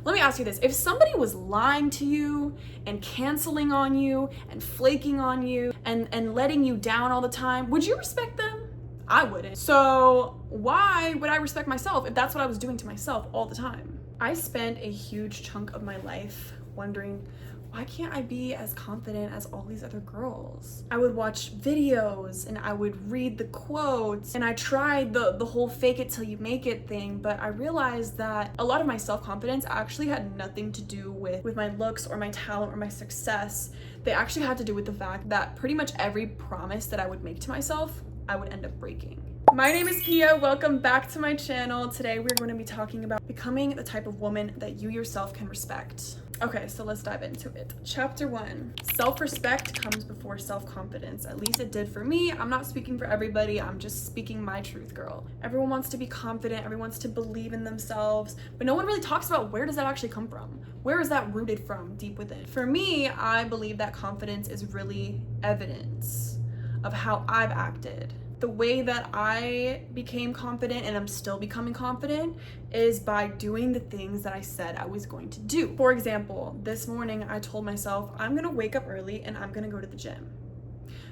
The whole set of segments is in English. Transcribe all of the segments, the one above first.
Let me ask you this. If somebody was lying to you and canceling on you and flaking on you and letting you down all the time, would you respect them? I wouldn't. So why would I respect myself if that's what I was doing to myself all the time? I spent a huge chunk of my life wondering, why can't I be as confident as all these other girls? I would watch videos and I would read the quotes, and I tried the whole fake it till you make it thing, but I realized that a lot of my self-confidence actually had nothing to do with my looks or my talent or my success. They actually had to do with the fact that pretty much every promise that I would make to myself, I would end up breaking. My name is Pia. Welcome back to my channel. Today we're going to be talking about becoming the type of woman that you yourself can respect. Okay, so let's dive into it. Chapter 1. Self-respect comes before self-confidence. At least it did for me. I'm not speaking for everybody. I'm just speaking my truth, girl. Everyone wants to be confident. Everyone wants to believe in themselves. But no one really talks about where does that actually come from? Where is that rooted from deep within? For me, I believe that confidence is really evidence of how I've acted. The way that I became confident and I'm still becoming confident is by doing the things that I said I was going to do. For example, this morning I told myself I'm gonna wake up early and I'm gonna go to the gym.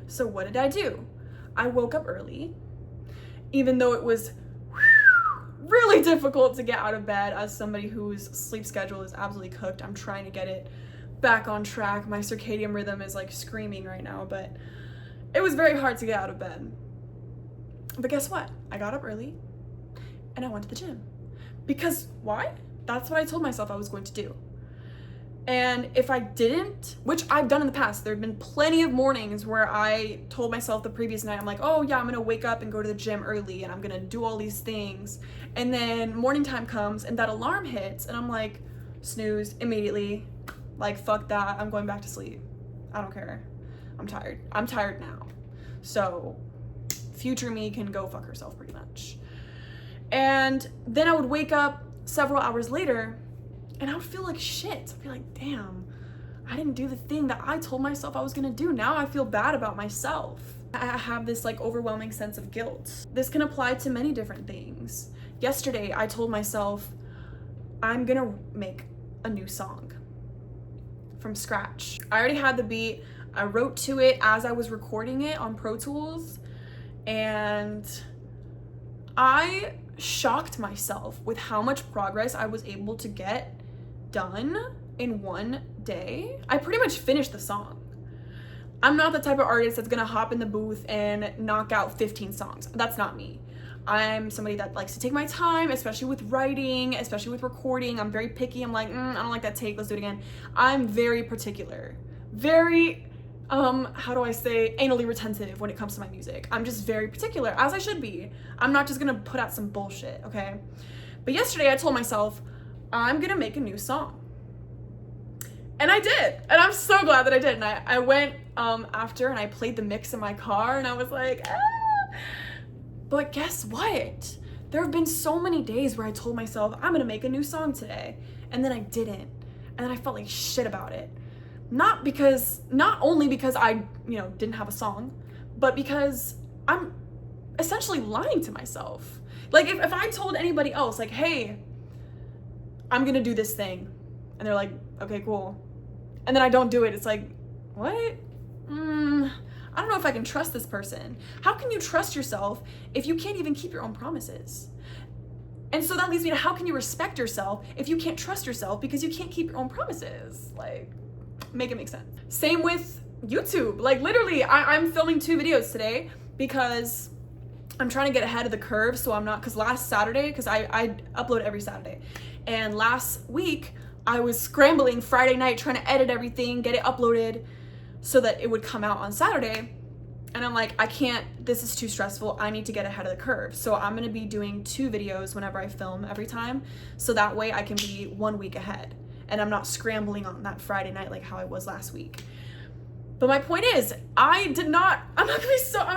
So what did I do? I woke up early, even though it was really difficult to get out of bed as somebody whose sleep schedule is absolutely cooked. I'm trying to get it back on track. My circadian rhythm is like screaming right now, but it was very hard to get out of bed. But guess what? I got up early and I went to the gym. Because why? That's what I told myself I was going to do. And if I didn't, which I've done in the past, there have been plenty of mornings where I told myself the previous night, I'm like, oh yeah, I'm gonna wake up and go to the gym early and I'm gonna do all these things. And then morning time comes and that alarm hits and I'm like, snooze immediately. Like, fuck that, I'm going back to sleep. I don't care. I'm tired. I'm tired now. So future me can go fuck herself pretty much. And then I would wake up several hours later and I would feel like shit. I'd be like, damn, I didn't do the thing that I told myself I was gonna do. Now I feel bad about myself. I have this like overwhelming sense of guilt. This can apply to many different things. Yesterday, I told myself I'm gonna make a new song from scratch. I already had the beat. I wrote to it as I was recording it on Pro Tools. And I shocked myself with how much progress I was able to get done in one day. I pretty much finished the song. I'm not the type of artist that's gonna hop in the booth and knock out 15 songs. That's not me. I'm somebody that likes to take my time, especially with writing, especially with recording. I'm very picky. I'm like, I don't like that take, let's do it again. I'm very particular. Very how do I say, anally retentive when it comes to my music. I'm just very particular, as I should be. I'm not just gonna put out some bullshit, okay? But yesterday I told myself, I'm gonna make a new song. And I did, and I'm so glad that I did. And I went after and I played the mix in my car and I was like, ah! But guess what? There have been so many days where I told myself, I'm gonna make a new song today. And then I didn't, and then I felt like shit about it. Not only because I, didn't have a song, but because I'm essentially lying to myself. Like if I told anybody else, like, hey, I'm gonna do this thing, and they're like, okay, cool. And then I don't do it, it's like, what? I don't know if I can trust this person. How can you trust yourself if you can't even keep your own promises? And so that leads me to, how can you respect yourself if you can't trust yourself because you can't keep your own promises? Like, make it make sense. Same with YouTube. Like literally, I'm filming 2 videos today because I'm trying to get ahead of the curve. So I'm not, because last Saturday, because I upload every Saturday. And last week, I was scrambling Friday night trying to edit everything, get it uploaded so that it would come out on Saturday. And I'm like, I can't, this is too stressful. I need to get ahead of the curve. So I'm gonna be doing 2 videos whenever I film every time. So that way I can be 1 week ahead. And I'm not scrambling on that Friday night like how I was last week. But my point is, I'm gonna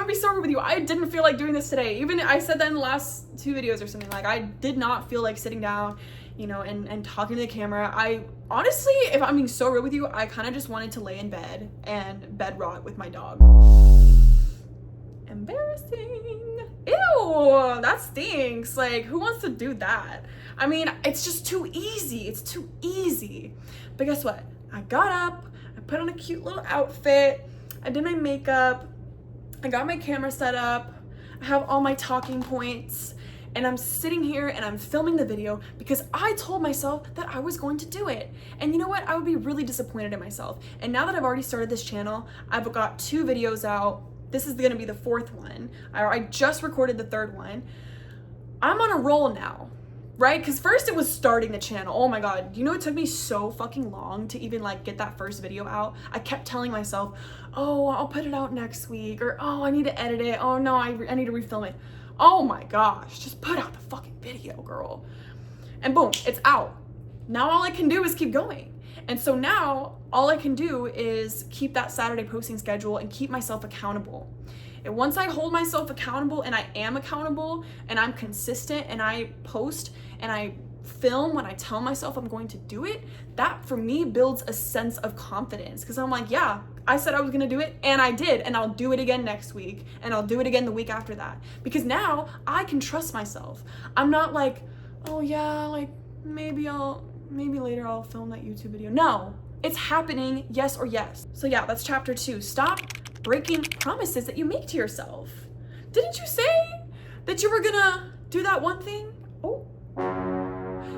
be so rude with you. I didn't feel like doing this today. Even I said that in the last 2 videos or something, like I did not feel like sitting down, and talking to the camera. I honestly, if I'm being so real with you, I kind of just wanted to lay in bed and bed rot with my dog. Embarrassing. Ew, that stinks. Like, who wants to do that? I mean, it's just too easy. It's too easy. But guess what? I got up, I put on a cute little outfit, I did my makeup, I got my camera set up, I have all my talking points, and I'm sitting here and I'm filming the video because I told myself that I was going to do it. And you know what? I would be really disappointed in myself. And now that I've already started this channel, I've got 2 videos out. This is gonna be the 4th one. I just recorded the 3rd one. I'm on a roll now, right? Because first it was starting the channel. Oh my God, you know, it took me so fucking long to even like get that first video out. I kept telling myself, oh, I'll put it out next week, or oh, I need to edit it. Oh no, I need to refilm it. Oh my gosh, just put out the fucking video, girl. And boom, it's out. Now all I can do is keep going. And so now all I can do is keep that Saturday posting schedule and keep myself accountable. And once I hold myself accountable, and I am accountable, and I'm consistent, and I post and I film when I tell myself I'm going to do it, that for me builds a sense of confidence, because I'm like, yeah, I said I was gonna do it and I did, and I'll do it again next week, and I'll do it again the week after that, because now I can trust myself. I'm not like, oh yeah, like maybe later I'll film that YouTube video. No, it's happening, yes or yes. So yeah, that's chapter 2. Stop breaking promises that you make to yourself. Didn't you say that you were gonna do that one thing? Oh.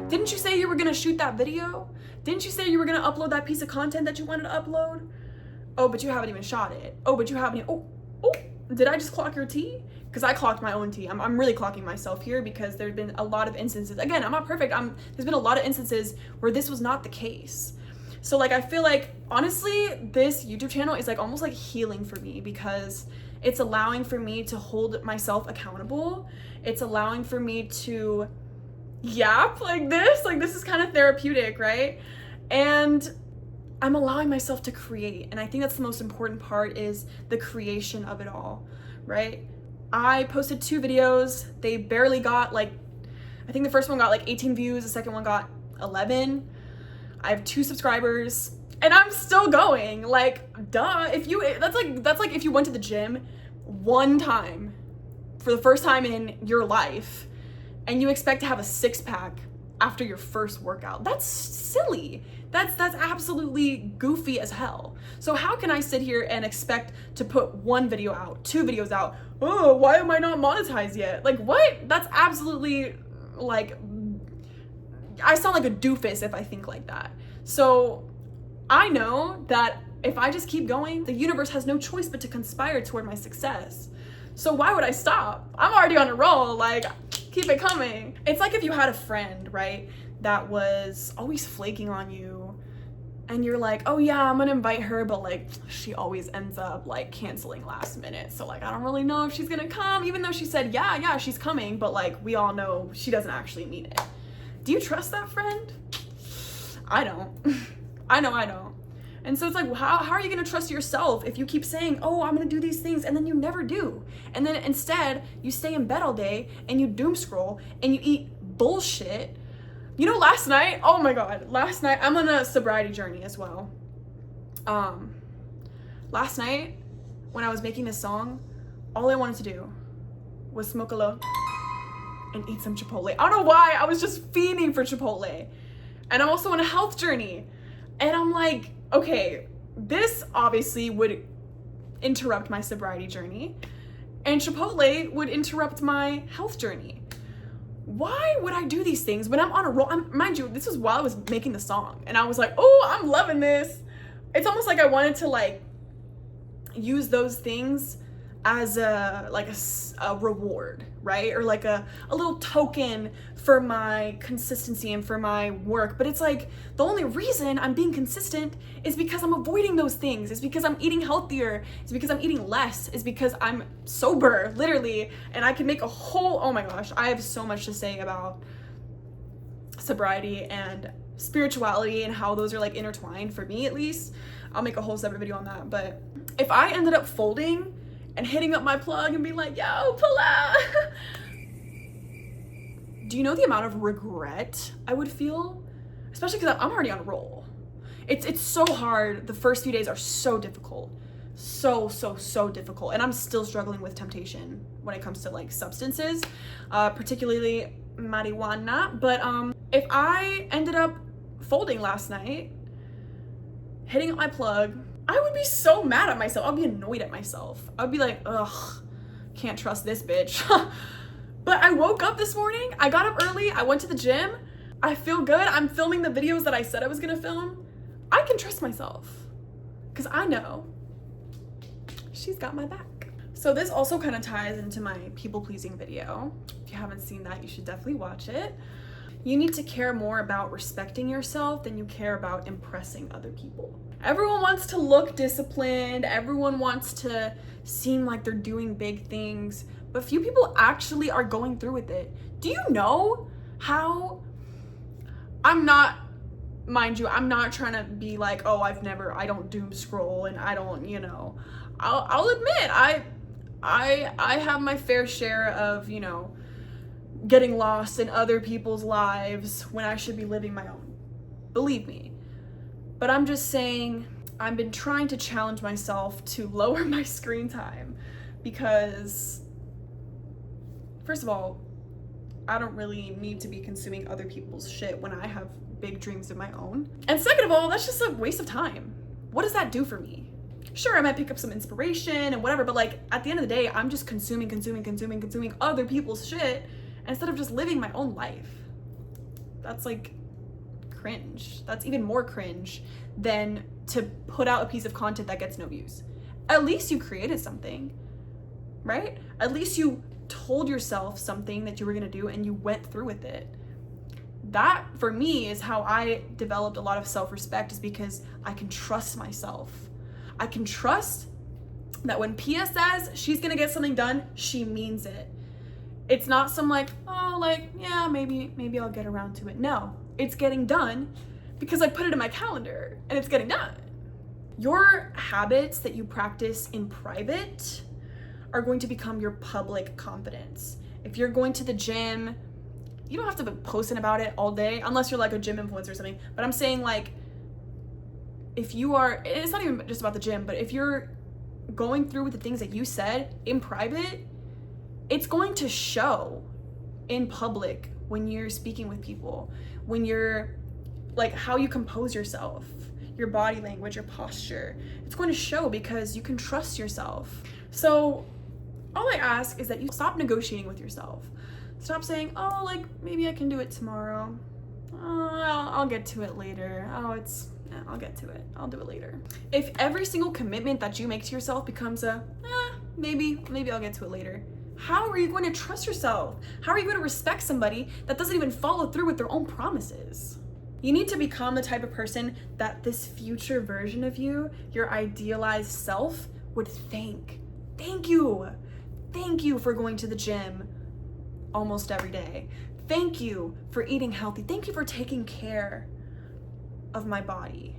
Didn't you say you were gonna shoot that video? Didn't you say you were gonna upload that piece of content that you wanted to upload? Oh, but you haven't even shot it. Oh, but you haven't, oh, did I just clock your tea? Because I clocked my own tea. I'm really clocking myself here, because there's been a lot of instances. Again, I'm not perfect. There's been a lot of instances where this was not the case. So like, I feel like, honestly, this YouTube channel is like almost like healing for me, because it's allowing for me to hold myself accountable. It's allowing for me to yap like this. Like, this is kind of therapeutic, right? And I'm allowing myself to create. And I think that's the most important part, is the creation of it all, right? I posted 2 videos. They barely got like, I think the first one got like 18 views. The second one got 11. I have 2 subscribers, and I'm still going. Like, duh. That's like if you went to the gym one time for the first time in your life, and you expect to have a 6-pack after your first workout. That's silly. That's absolutely goofy as hell. So how can I sit here and expect to put 1 video out, 2 videos out? Oh, why am I not monetized yet? Like, what? That's absolutely, like, I sound like a doofus if I think like that. So I know that if I just keep going, the universe has no choice but to conspire toward my success. So why would I stop? I'm already on a roll. Like, keep it coming. It's like if you had a friend, right, that was always flaking on you, and you're like, oh yeah, I'm gonna invite her, but like, she always ends up like canceling last minute. So like, I don't really know if she's gonna come, even though she said, yeah, she's coming, but like, we all know she doesn't actually mean it. Do you trust that friend? I don't. I know I don't. And so it's like, how are you gonna trust yourself if you keep saying, oh, I'm gonna do these things, and then you never do? And then instead, you stay in bed all day, and you doom scroll, and you eat bullshit. You know, last night, oh my God, I'm on a sobriety journey as well. Last night, when I was making this song, all I wanted to do was smoke a load and eat some Chipotle. I don't know why, I was just fiending for Chipotle. And I'm also on a health journey. And I'm like, okay, this obviously would interrupt my sobriety journey, and Chipotle would interrupt my health journey. Why would I do these things when I'm on a roll? Mind you, this was while I was making the song, and I was like, oh, I'm loving this. It's almost like I wanted to like use those things as a reward, right? Or like a little token for my consistency and for my work. But it's like, the only reason I'm being consistent is because I'm avoiding those things. It's because I'm eating healthier. It's because I'm eating less. It's because I'm sober, literally. And I can make a whole, oh my gosh, I have so much to say about sobriety and spirituality and how those are like intertwined, for me at least. I'll make a whole separate video on that. But if I ended up folding and hitting up my plug and being like, yo, pull out. Do you know the amount of regret I would feel? Especially because I'm already on a roll. It's so hard. The first few days are so difficult. So difficult. And I'm still struggling with temptation. when it comes to like substances, particularly marijuana. But if I ended up folding last night, hitting up my plug, I would be so mad at myself. I'd be annoyed at myself. I'd be like, ugh, can't trust this bitch. But I woke up this morning, I got up early, I went to the gym, I feel good, I'm filming the videos that I said I was gonna film. I can trust myself, because I know she's got my back. So this also kind of ties into my people-pleasing video. If you haven't seen that, you should definitely watch it. You need to care more about respecting yourself than you care about impressing other people. Everyone wants to look disciplined, everyone wants to seem like they're doing big things, but few people actually are going through with it. Do you know how, mind you, I'm not trying to be like, oh, I don't doom scroll and I don't, you know, I'll admit, I have my fair share of, you know, getting lost in other people's lives when I should be living my own. Believe me. But I'm just saying, I've been trying to challenge myself to lower my screen time because, first of all, I don't really need to be consuming other people's shit when I have big dreams of my own. And second of all, that's just a waste of time. What does that do for me? Sure, I might pick up some inspiration and whatever, but like at the end of the day, I'm just consuming other people's shit instead of just living my own life. That's like cringe. That's even more cringe than to put out a piece of content that gets no views. At least you created something, right? At least you told yourself something that you were gonna do and you went through with it. That, for me, is how I developed a lot of self-respect, is because I can trust myself. I can trust that when Pia says she's gonna get something done, she means it. It's not some like, oh, like, yeah, maybe I'll get around to it. No, it's getting done because I put it in my calendar and it's getting done. Your habits that you practice in private are going to become your public confidence. If you're going to the gym, you don't have to be posting about it all day unless you're like a gym influencer or something. But I'm saying, like, if you are, it's not even just about the gym, but if you're going through with the things that you said in private, it's going to show in public when you're speaking with people, when you're like how you compose yourself, your body language, your posture. It's going to show because you can trust yourself. So all I ask is that you stop negotiating with yourself. Stop saying, oh, like, maybe I can do it tomorrow. Oh, I'll get to it later. I'll get to it. I'll do it later. If every single commitment that you make to yourself becomes maybe I'll get to it later, how are you going to trust yourself? How are you going to respect somebody that doesn't even follow through with their own promises? You need to become the type of person that this future version of you, your idealized self, would thank. Thank you. Thank you for going to the gym almost every day. Thank you for eating healthy. Thank you for taking care of my body.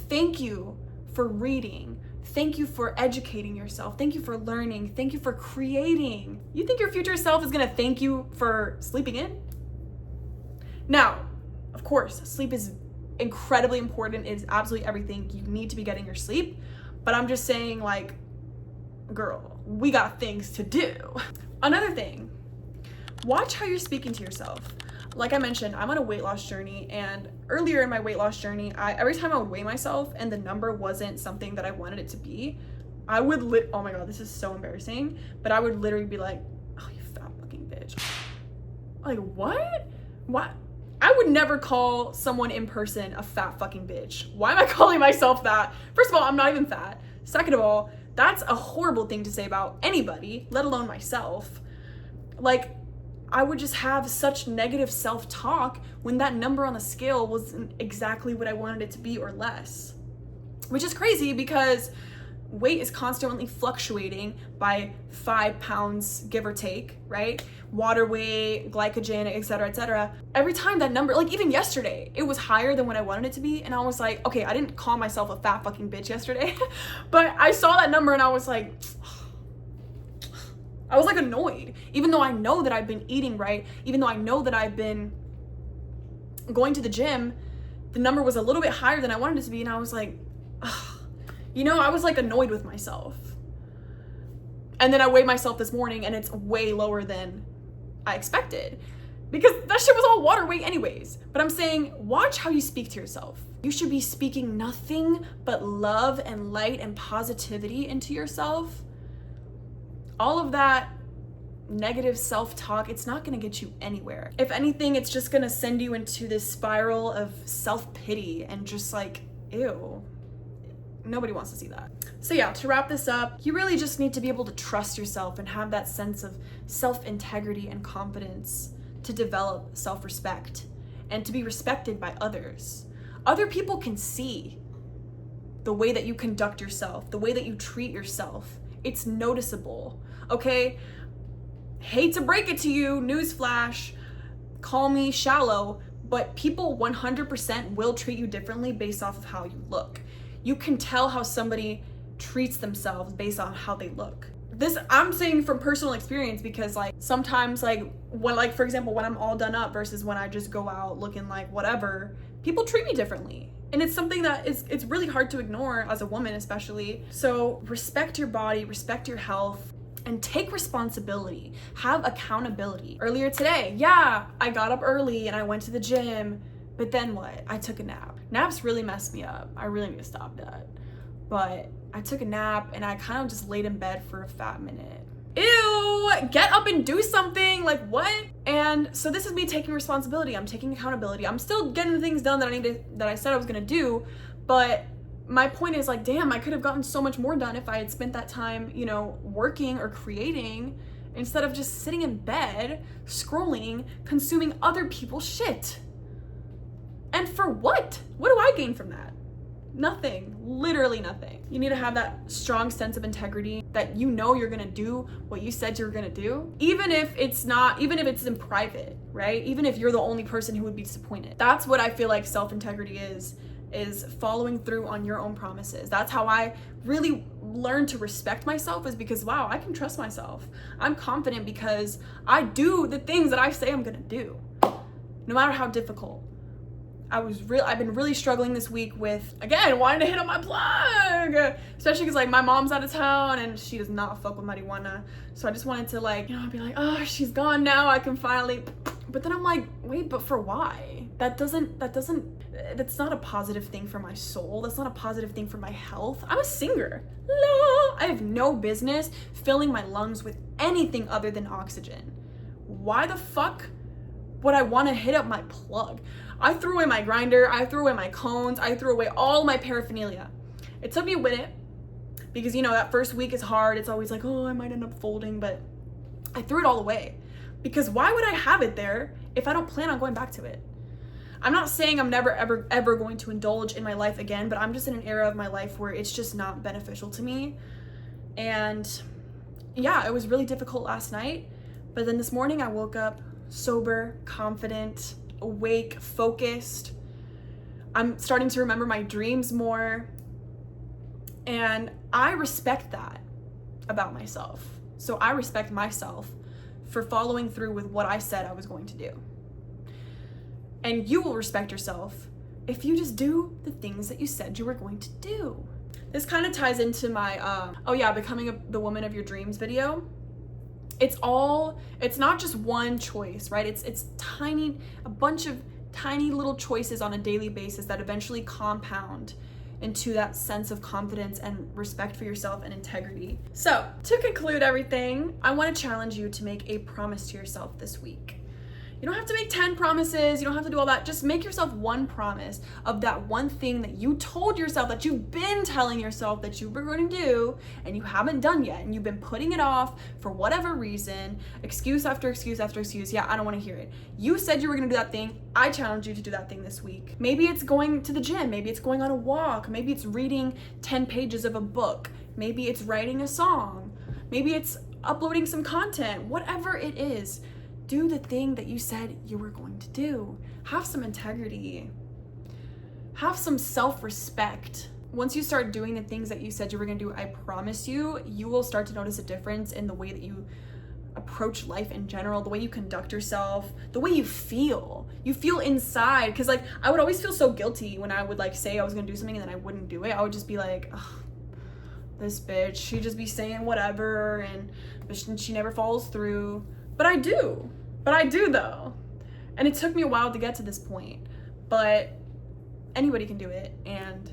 Thank you for reading. Thank you for educating yourself. Thank you for learning. Thank you for creating. You think your future self is gonna thank you for sleeping in? Now, of course, sleep is incredibly important. It is absolutely everything. You need to be getting your sleep. But I'm just saying, like, girl, we got things to do. Another thing, watch how you're speaking to yourself. Like I mentioned, I'm on a weight loss journey, and earlier in my weight loss journey, every time I would weigh myself and the number wasn't something that I wanted it to be, I would oh my god, this is so embarrassing, but I would literally be like, oh, you fat fucking bitch. Like, what? What? I would never call someone in person a fat fucking bitch. Why am I calling myself that? First of all, I'm not even fat. Second of all, that's a horrible thing to say about anybody, let alone myself. Like, I would just have such negative self-talk when that number on the scale wasn't exactly what I wanted it to be or less. Which is crazy because weight is constantly fluctuating by 5 pounds, give or take, right? Water weight, glycogen, etc., etc. Every time that number, like even yesterday, it was higher than what I wanted it to be, and I was like, okay, I didn't call myself a fat fucking bitch yesterday, but I saw that number and I was like, annoyed, even though I know that I've been eating right, even though I know that I've been going to the gym, the number was a little bit higher than I wanted it to be, and I was like, ugh. You know, I was like annoyed with myself. And then I weighed myself this morning and it's way lower than I expected, because that shit was all water weight anyways. But I'm saying, watch how you speak to yourself. You should be speaking nothing but love and light and positivity into yourself. All of that negative self-talk, it's not gonna get you anywhere. If anything, it's just gonna send you into this spiral of self-pity and just like, ew. Nobody wants to see that. So yeah, to wrap this up, you really just need to be able to trust yourself and have that sense of self-integrity and confidence to develop self-respect and to be respected by others. Other people can see the way that you conduct yourself, the way that you treat yourself. It's noticeable, okay? Hate to break it to you, newsflash, call me shallow, but people 100% will treat you differently based off of how you look. You can tell how somebody treats themselves based on how they look. This I'm saying from personal experience, because like sometimes like when, like for example, when I'm all done up versus when I just go out looking like whatever, people treat me differently. And it's something that it's really hard to ignore as a woman especially. So respect your body, respect your health, and take responsibility. Have accountability. Earlier today, yeah, I got up early and I went to the gym, but then what? I took a nap. Naps really messed me up. I really need to stop that. But I took a nap and I kind of just laid in bed for a fat minute. Ew, get up and do something, like what? And so this is me taking responsibility. I'm taking accountability. I'm still getting the things done that I said I was gonna do, but my point is like, damn, I could have gotten so much more done if I had spent that time, you know, working or creating instead of just sitting in bed, scrolling, consuming other people's shit. And for what? What do I gain from that? Nothing, literally nothing. You need to have that strong sense of integrity that you know you're gonna do what you said you were gonna do, even if it's in private, right? Even if you're the only person who would be disappointed. That's what I feel like self-integrity is following through on your own promises. That's how I really learned to respect myself, is because, wow, I can trust myself. I'm confident because I do the things that I say I'm gonna do, no matter how difficult. I've been really struggling this week with, again, wanting to hit up my plug, especially because like my mom's out of town and she does not fuck with marijuana. So I just wanted to like, you know, be like, oh, she's gone now, I can finally, but then I'm like, wait, but for why? That's not a positive thing for my soul. That's not a positive thing for my health. I'm a singer. I have no business filling my lungs with anything other than oxygen. Why the fuck would I want to hit up my plug? I threw away my grinder, I threw away my cones, I threw away all my paraphernalia. It took me a minute because, you know, that first week is hard. It's always like, oh, I might end up folding, but I threw it all away because why would I have it there if I don't plan on going back to it? I'm not saying I'm never, ever going to indulge in my life again, but I'm just in an era of my life where it's just not beneficial to me. And yeah, it was really difficult last night, but then this morning I woke up sober, confident, awake, focused. I'm starting to remember my dreams more. And I respect that about myself. So I respect myself for following through with what I said I was going to do. And you will respect yourself if you just do the things that you said you were going to do. This kind of ties into my, becoming the woman of your dreams video. It's not just one choice, right? It's a bunch of tiny little choices on a daily basis that eventually compound into that sense of confidence and respect for yourself and integrity. So to conclude everything, I want to challenge you to make a promise to yourself this week. You don't have to make 10 promises. You don't have to do all that. Just make yourself one promise of that one thing that you told yourself, that you've been telling yourself that you were going to do and you haven't done yet. And you've been putting it off for whatever reason, excuse after excuse after excuse. Yeah, I don't want to hear it. You said you were going to do that thing. I challenge you to do that thing this week. Maybe it's going to the gym. Maybe it's going on a walk. Maybe it's reading 10 pages of a book. Maybe it's writing a song. Maybe it's uploading some content. Whatever it is, do the thing that you said you were going to do. Have some integrity. Have some self-respect. Once you start doing the things that you said you were going to do, I promise you, you will start to notice a difference in the way that you approach life in general, the way you conduct yourself, the way you feel. You feel inside. Because like, I would always feel so guilty when I would like say I was going to do something and then I wouldn't do it. I would just be like, ugh, this bitch, she just be saying whatever, and but she never follows through. But I do though. And it took me a while to get to this point, but anybody can do it. And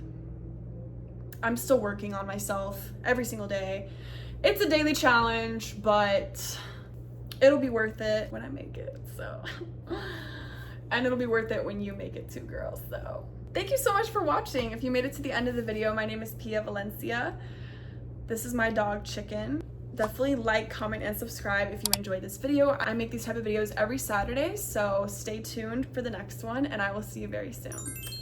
I'm still working on myself every single day. It's a daily challenge, but it'll be worth it when I make it, so. And it'll be worth it when you make it too, girls, so. Thank you so much for watching. If you made it to the end of the video, my name is Pia Valencia. This is my dog, Chicken. Definitely like, comment, and subscribe if you enjoyed this video. I make these type of videos every Saturday, so stay tuned for the next one, and I will see you very soon.